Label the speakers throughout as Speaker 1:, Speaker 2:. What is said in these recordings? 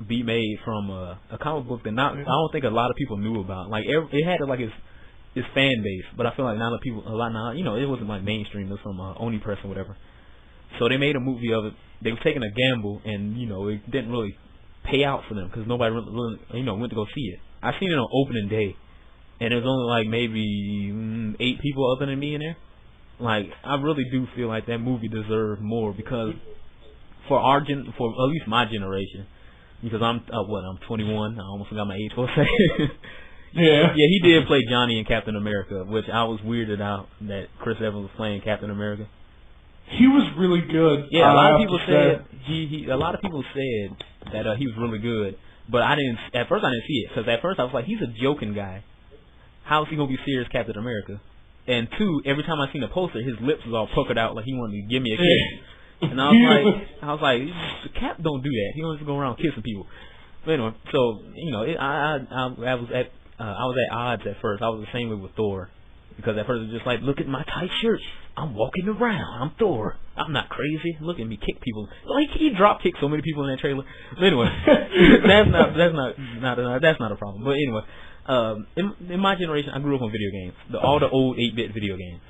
Speaker 1: be made from a comic book that I don't think a lot of people knew about. Like it had like its fan base, but I feel like not a lot now. You know, it wasn't like mainstream. It was from Oni Press or whatever. So they made a movie of it. They were taking a gamble, and you know, it didn't really pay out for them because nobody really went to go see it. I seen it on opening day, and it was only like maybe 8 people other than me in there. Like I really do feel like that movie deserved more because for at least my generation, because I'm 21. I almost forgot my age for a second.
Speaker 2: Yeah,
Speaker 1: he did play Johnny in Captain America, which I was weirded out that Chris Evans was playing Captain America.
Speaker 2: He was really good.
Speaker 1: Yeah, a lot of people said a lot of people said that he was really good, but at first I didn't see it because at first I was like, he's a joking guy. How is he gonna be serious Captain America? And 2, every time I seen the poster, his lips was all puckered out like he wanted to give me a kiss. And I was like, Cap don't do that. He don't just go around kissing people. But anyway, so you know, I was at odds at first. I was the same way with Thor. Because at first it was just like, look at my tight shirt. I'm walking around. I'm Thor. I'm not crazy. Look at me kick people. Like he drop kicked so many people in that trailer. But anyway, that's not a problem. But anyway, in my generation, I grew up on video games. All the old 8-bit video games.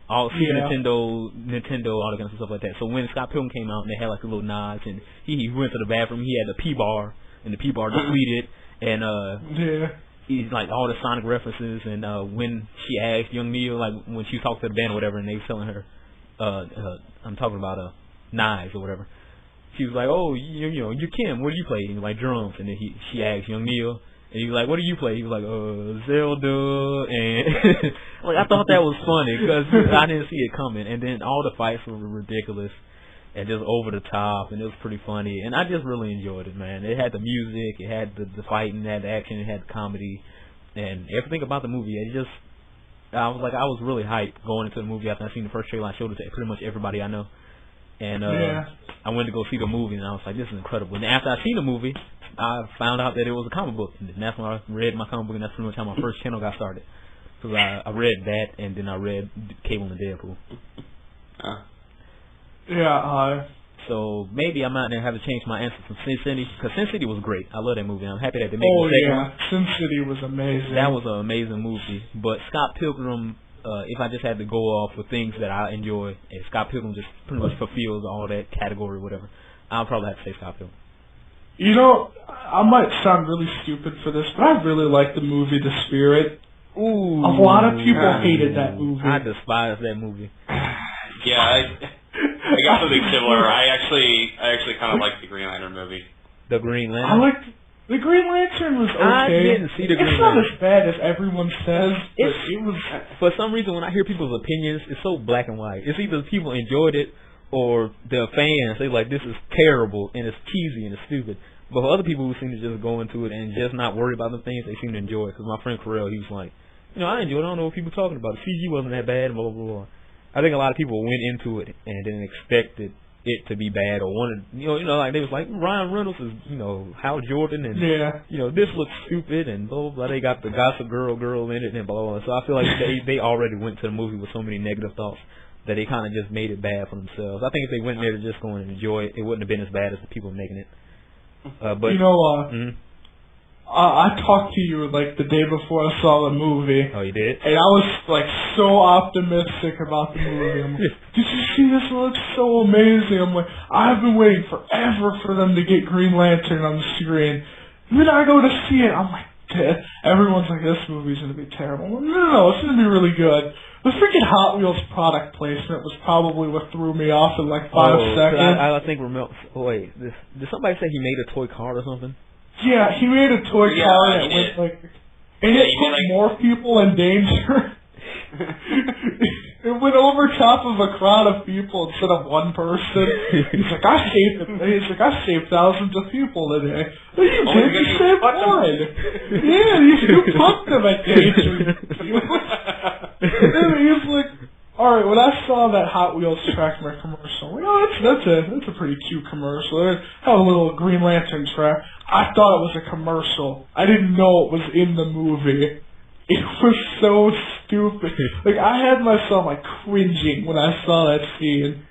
Speaker 1: All Nintendo, all that kind of stuff like that. So when Scott Pilgrim came out and they had like the little nods and he went to the bathroom, he had the P bar and the P bar depleted and he's like all the Sonic references, and when she asked young Neil, like when she talked to the band or whatever, and they was telling her, I'm talking about knives or whatever. She was like, oh, you're Kim. What do you play? And like drums, and then she asked young Neil, and he was like, what do you play? He was like, Zelda, and like I thought that was funny because I didn't see it coming, and then all the fights were ridiculous and just over the top, and it was pretty funny, and I just really enjoyed it, man. It had the music, it had the fighting, it had the action, it had the comedy, and everything about the movie. I was really hyped going into the movie after I seen the first trailer. I showed it to pretty much everybody I know, and I went to go see the movie, and I was like, this is incredible. And after I seen the movie, I found out that it was a comic book, and that's when I read my comic book, and that's pretty much how my first channel got started. Because I read that, and then I read Cable and Deadpool. So maybe I might have to change my answer from Sin City, because Sin City was great. I love that movie. I'm happy that they made a second one.
Speaker 2: Sin City was amazing.
Speaker 1: That was an amazing movie. But Scott Pilgrim, if I just had to go off with things that I enjoy, and Scott Pilgrim just pretty much fulfills all that category or whatever, I'll probably have to say Scott Pilgrim.
Speaker 2: You know, I might sound really stupid for this, but I really like the movie The Spirit.
Speaker 1: Ooh.
Speaker 2: A lot of people hated that movie.
Speaker 1: I despise that movie.
Speaker 3: Yeah, I got something similar. I actually kind of like the Green Lantern movie.
Speaker 1: The Green Lantern?
Speaker 2: I liked the Green Lantern was okay.
Speaker 1: I didn't see the Green Lantern.
Speaker 2: It's not as bad as everyone says, but it was...
Speaker 1: For some reason, when I hear people's opinions, it's so black and white. It's either people enjoyed it or the fans say, like, this is terrible and it's cheesy and it's stupid. But for other people who seem to just go into it and just not worry about the things, they seem to enjoy it. Because my friend Corell, he was like, I enjoyed it. I don't know what people are talking about. The CG wasn't that bad, blah, blah, blah. I think a lot of people went into it and didn't expect it to be bad or wanted, like they was like, Ryan Reynolds is, Hal Jordan and, this looks stupid and blah, blah, blah. They got the Gossip Girl in it and blah, blah, blah. So I feel like they already went to the movie with so many negative thoughts that they kind of just made it bad for themselves. I think if they went there to just go and enjoy it, it wouldn't have been as bad as the people making it. But
Speaker 2: I talked to you like the day before I saw the movie.
Speaker 1: Oh, you did?
Speaker 2: And I was like so optimistic about the movie. I'm like, did you see this? It looks so amazing. I'm like, I've been waiting forever for them to get Green Lantern on the screen. And then I go to see it. I'm like, everyone's like, this movie's going to be terrible. I'm like, no, it's going to be really good. The freaking Hot Wheels product placement was probably what threw me off in like 5 seconds.
Speaker 1: I think, wait, did somebody say he made a toy car or something?
Speaker 2: Yeah, he made a toy car that went like, and it put more people in danger. It went over top of a crowd of people instead of one person. He's like, I saved thousands of people today. But you did, you saved one. Yeah, you put them at danger. And he's like, alright, when I saw that Hot Wheels Trackmare commercial, that's a pretty cute commercial. It had a little Green Lantern track. I thought it was a commercial. I didn't know it was in the movie. It was so stupid. Like, I had myself, like, cringing when I saw that scene.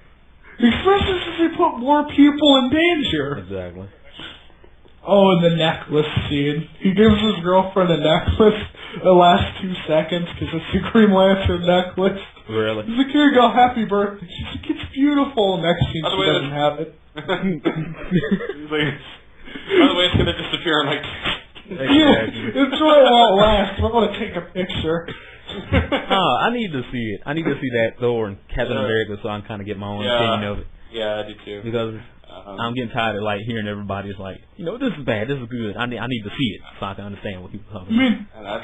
Speaker 2: Especially since they put more people in danger.
Speaker 1: Exactly.
Speaker 2: Oh, and the necklace scene. He gives his girlfriend a necklace the last 2 seconds because it's the Green Lantern necklace.
Speaker 1: Really?
Speaker 2: He's like, here you go, happy birthday. She's like, it's beautiful. Next scene, she doesn't have it.
Speaker 3: He's like, by the way, it's gonna disappear in like.
Speaker 2: Yeah, it's right won't last. I want to take a picture.
Speaker 1: I need to see it. I need to see that Thor and Captain America so I can kind of get my own opinion of it.
Speaker 3: Yeah, I do too.
Speaker 1: Because I'm getting tired of like hearing everybody's like, this is bad, this is good. I need to see it so I can understand what people are talking about.
Speaker 3: I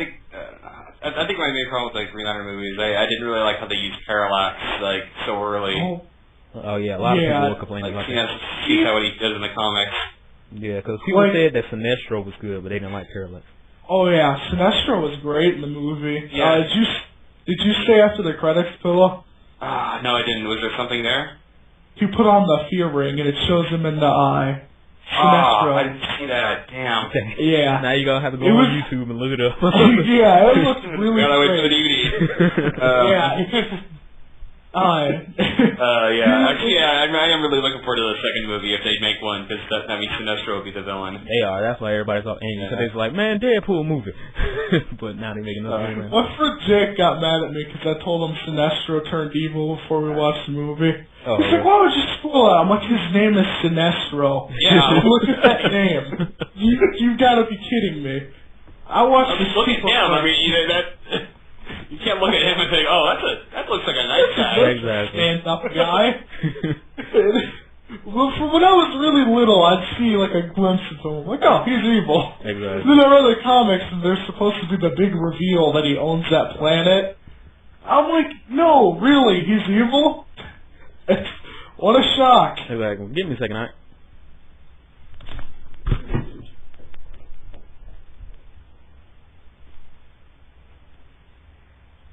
Speaker 3: think my main problem with like Green Lantern movies, I didn't really like how they used parallax like so early.
Speaker 1: Oh yeah, a lot of people were complaining about that.
Speaker 3: See how he does in the comics.
Speaker 1: Yeah, because people said that Sinestro was good, but they didn't like parallax.
Speaker 2: Oh yeah, Sinestro was great in the movie.
Speaker 3: Yeah.
Speaker 2: Did you stay after the credits, Pillow?
Speaker 3: No, I didn't. Was there something there?
Speaker 2: He put on the fear ring and it shows him in the eye. Sinestro.
Speaker 3: I didn't see that. Damn.
Speaker 2: Yeah.
Speaker 1: Now you're gonna have to go on YouTube and look it up.
Speaker 2: Yeah, it looked really
Speaker 3: great. I went to the DVD. Actually, I am really looking forward to the second movie if they make one, because that means Sinestro will be the villain.
Speaker 1: They are. That's why everybody's all angry. Because they're like, man, Deadpool movie. But now they're making another movie.
Speaker 2: What for Jake got mad at me because I told him Sinestro turned evil before we watched the movie.
Speaker 1: Oh,
Speaker 2: He's like, why would you spoil it? I'm like, his name is Sinestro.
Speaker 3: Yeah.
Speaker 2: Look at that name. You've got to be kidding me. I watched this.
Speaker 3: Look at him. I mean, you can't look at him and think, oh, that looks like a nice guy.
Speaker 1: Exactly.
Speaker 2: Stand-up guy. Well, from when I was really little, I'd see like a glimpse of him. Like, oh, he's evil.
Speaker 1: Exactly.
Speaker 2: Then I read the comics, and there's supposed to be the big reveal that he owns that planet. I'm like, no, really, he's evil? What a shock.
Speaker 1: Exactly. Give me a second, all right?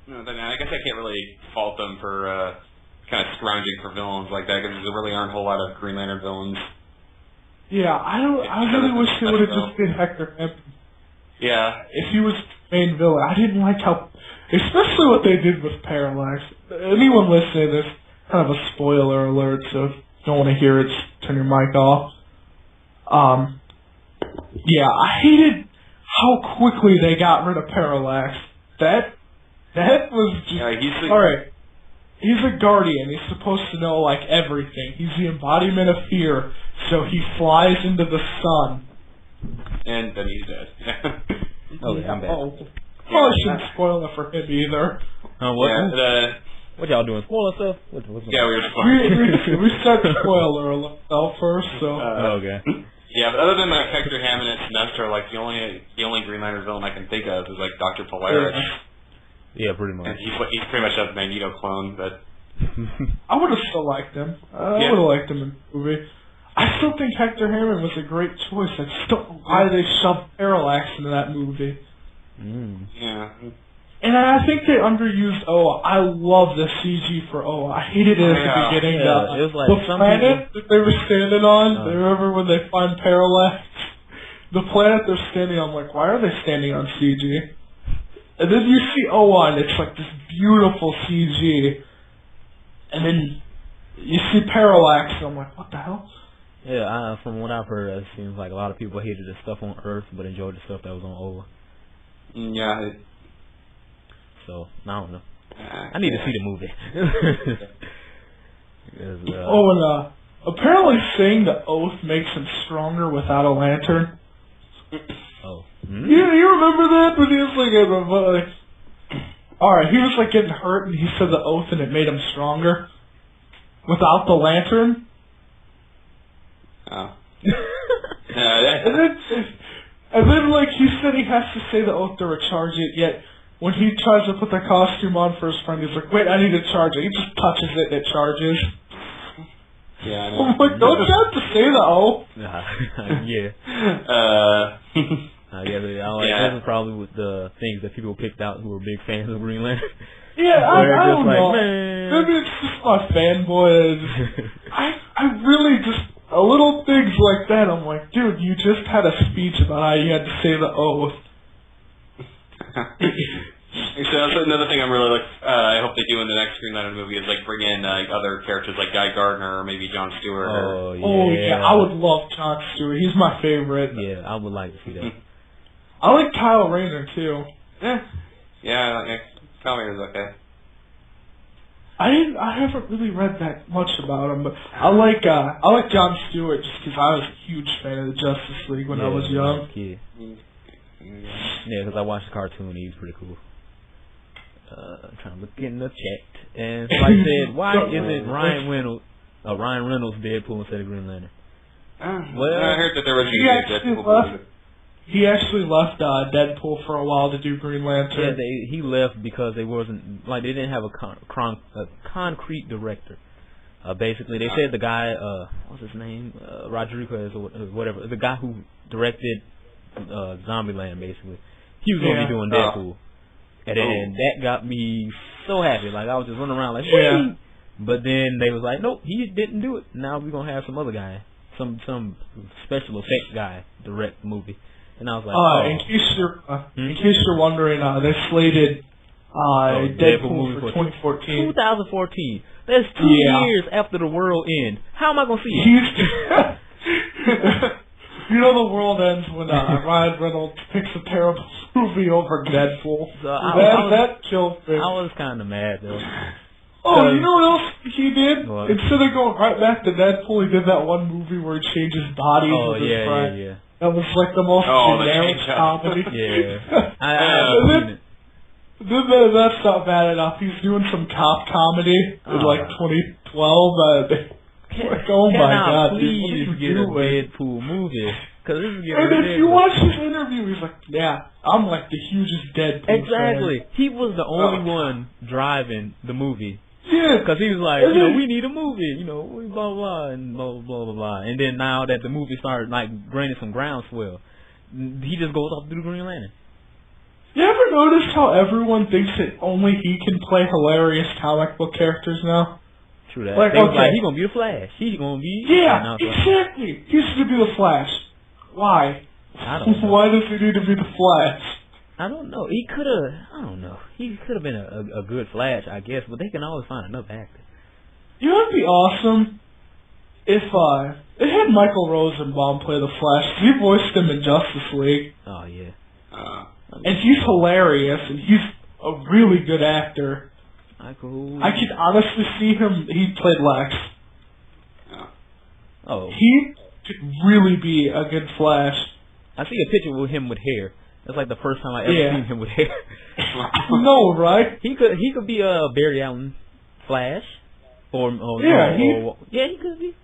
Speaker 3: I guess I can't really fault them for kind of scrounging for villains like that, because there really aren't a whole lot of Green Lantern villains.
Speaker 2: Yeah, I really wish they would have just did Hector Hampton.
Speaker 3: Yeah.
Speaker 2: If he was the main villain. I didn't like how, especially what they did with Parallax. Anyone listening to this, kind of a spoiler alert, so if you don't want to hear it, turn your mic off. Yeah, I hated how quickly they got rid of Parallax. That was just...
Speaker 3: Yeah,
Speaker 2: alright, he's a guardian. He's supposed to know, like, everything. He's the embodiment of fear, so he flies into the sun.
Speaker 3: And then he's dead.
Speaker 1: I'm bad.
Speaker 2: Probably shouldn't spoil it for him either.
Speaker 1: What y'all doing? Spoiler stuff? What's
Speaker 3: yeah, we were spoiling.
Speaker 2: we said spoiler alert first, so...
Speaker 1: okay.
Speaker 3: Yeah, but other than like Hector Hammond and Sinestro, like the only Green Lantern villain I can think of is like Dr. Polaris.
Speaker 1: Yeah, pretty much.
Speaker 3: And he's pretty much a Magneto clone, but
Speaker 2: I would have still liked him. I would have liked him in the movie. I still think Hector Hammond was a great choice. I just don't know why they shoved Parallax into that movie.
Speaker 3: Yeah.
Speaker 2: And I think they underused Oa. I love the CG for Oa. I hated it at the beginning.
Speaker 1: Yeah, it was like
Speaker 2: the planet that they were standing on, remember when they find Parallax? The planet they're standing on, like, why are they standing on CG? And then you see Oa, and it's like this beautiful CG. And then you see Parallax, and I'm like, what the hell?
Speaker 1: Yeah, from what I've heard, it seems like a lot of people hated the stuff on Earth, but enjoyed the stuff that was on Oa.
Speaker 3: Yeah.
Speaker 1: So, I don't know. I need to see the movie.
Speaker 2: And apparently saying the oath makes him stronger without a lantern.
Speaker 1: Oh.
Speaker 2: Yeah, you remember that? When he was like, alright, he was like getting hurt and he said the oath and it made him stronger. Without the lantern.
Speaker 3: Oh.
Speaker 2: and then like he said he has to say the oath to recharge it, yet when he tries to put the costume on for his friend, he's like, wait, I need to charge it. He just touches it and it charges.
Speaker 3: Yeah, I know.
Speaker 2: I'm like, don't you have to say the oath?
Speaker 1: Yeah. This is probably with the things that people picked out who were big fans of Green Lantern.
Speaker 2: Yeah, I don't know.
Speaker 1: Man.
Speaker 2: Maybe it's just my fanboy. I really just, a little things like that, I'm like, dude, you just had a speech about how you had to say the oath.
Speaker 3: So that's another thing I'm really I hope they do in the next Green Lantern movie is like bring in other characters like Guy Gardner or maybe Jon Stewart.
Speaker 1: Oh yeah.
Speaker 2: Oh yeah, I would love Jon Stewart. He's my favorite.
Speaker 1: Yeah, I would like to see that.
Speaker 2: I like Kyle Rayner too.
Speaker 3: Yeah. Kyle Rayner's okay.
Speaker 2: I haven't really read that much about him, but I like Jon Stewart just because I was a huge fan of the Justice League when I was young.
Speaker 1: Yeah, because I watched the cartoon. He was pretty cool. I'm trying to look in the chat, and somebody said, "Why isn't Ryan Reynolds Deadpool instead of Green Lantern?"
Speaker 3: Well, I heard that there was a Deadpool.
Speaker 2: He actually left Deadpool for a while to do Green Lantern.
Speaker 1: Yeah, he left because they didn't have a concrete director. Basically, they said the guy, what's his name, Rodriguez or whatever, the guy who directed Zombieland, basically, he was gonna be doing Deadpool, and that got me so happy. Like I was just running around like, whee! But then they was like, nope, he didn't do it. Now we're gonna have some other guy, some special effects guy direct the movie. And I was like,
Speaker 2: in case you're wondering, they slated Deadpool for 2014.
Speaker 1: 2014. That's 2 years after the world ends. How am I gonna see it?
Speaker 2: You know the world ends when Ryan Reynolds picks a terrible movie over Deadpool.
Speaker 1: So
Speaker 2: that killed me.
Speaker 1: I was kind of mad though.
Speaker 2: Oh, you know what else he did? What? Instead of going right back to Deadpool, he did that one movie where he changes bodies with his friend. Yeah. That was like the most generic comedy.
Speaker 1: Yeah.
Speaker 2: That's not bad enough. He's doing some cop comedy in like 2012. Oh my God,
Speaker 1: please get a Deadpool movie. Cause this is
Speaker 2: and if you watch his interview, he's like, yeah, I'm like the hugest Deadpool
Speaker 1: Exactly.
Speaker 2: fan.
Speaker 1: He was the only one driving the movie.
Speaker 2: Yeah.
Speaker 1: Because he was like, we need a movie, blah, blah, blah, and blah, blah, blah, blah. And then now that the movie started, gaining some groundswell, he just goes off to do Green Lantern.
Speaker 2: You ever notice how everyone thinks that only he can play hilarious comic book characters now?
Speaker 1: True that. He's going to be the Flash. He's going to be...
Speaker 2: Yeah, exactly. He's going to be the Flash. Why?
Speaker 1: I don't know.
Speaker 2: Why does he need to be the Flash?
Speaker 1: I don't know. He could have. I don't know. He could have been a good Flash, I guess, but they can always find another actor.
Speaker 2: You know, it'd be awesome if they had Michael Rosenbaum play the Flash. He voiced him in Justice League.
Speaker 1: Oh yeah.
Speaker 2: And he's hilarious, and he's a really good actor.
Speaker 1: Michael.
Speaker 2: I could honestly see him. He played Lex.
Speaker 1: Oh.
Speaker 2: He could really be a good Flash.
Speaker 1: I see a picture with him with hair. That's like the first time I ever seen him with hair.
Speaker 2: No, right?
Speaker 1: He could be a Barry Allen Flash, he could be.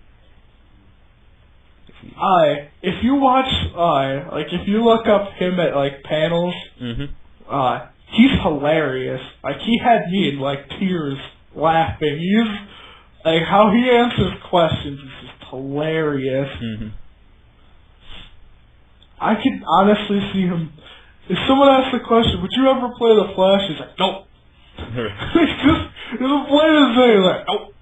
Speaker 2: If you watch, if you look up him at panels, he's hilarious. He had me in tears laughing. He's how he answers questions is just hilarious. I could honestly see him. If someone asks the question, would you ever play the Flash? He's like, nope. Just play the thing. Like, nope.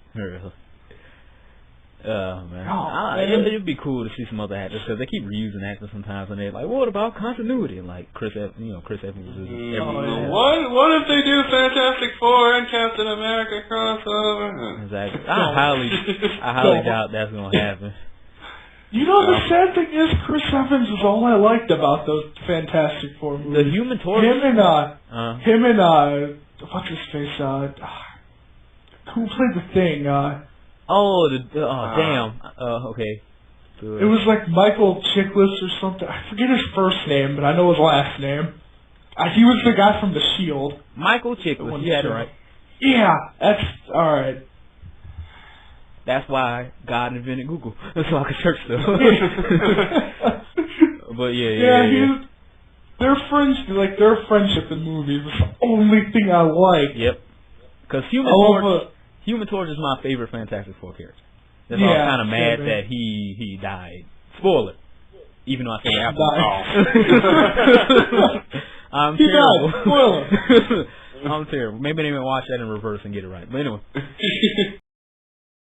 Speaker 1: Oh, man. It'd be cool to see some other actors, because they keep reusing actors sometimes, and they're like, what about continuity? Like Chris Evans is
Speaker 3: What if they do Fantastic Four and Captain America crossover?
Speaker 1: Exactly. I highly doubt that's going to happen.
Speaker 2: You know, the sad thing is, Chris Evans is all I liked about those Fantastic Four movies.
Speaker 1: The Human Torch?
Speaker 2: Him and what's his face, who played the Thing,
Speaker 1: damn. Okay. Good.
Speaker 2: It was like Michael Chiklis or something. I forget his first name, but I know his last name. He was the guy from The Shield.
Speaker 1: Michael Chiklis, you had it right.
Speaker 2: Yeah, that's, alright.
Speaker 1: That's why God invented Google. So I could search stuff. But their friendship in movies was the only thing I liked. Yep. Because Human Torch is my favorite Fantastic Four character. That's why I was kind of mad that he died. Spoiler. Even though I said after. I'm terrible.
Speaker 2: Died. Spoiler.
Speaker 1: I'm terrible. Maybe they even watch that in reverse and get it right. But anyway.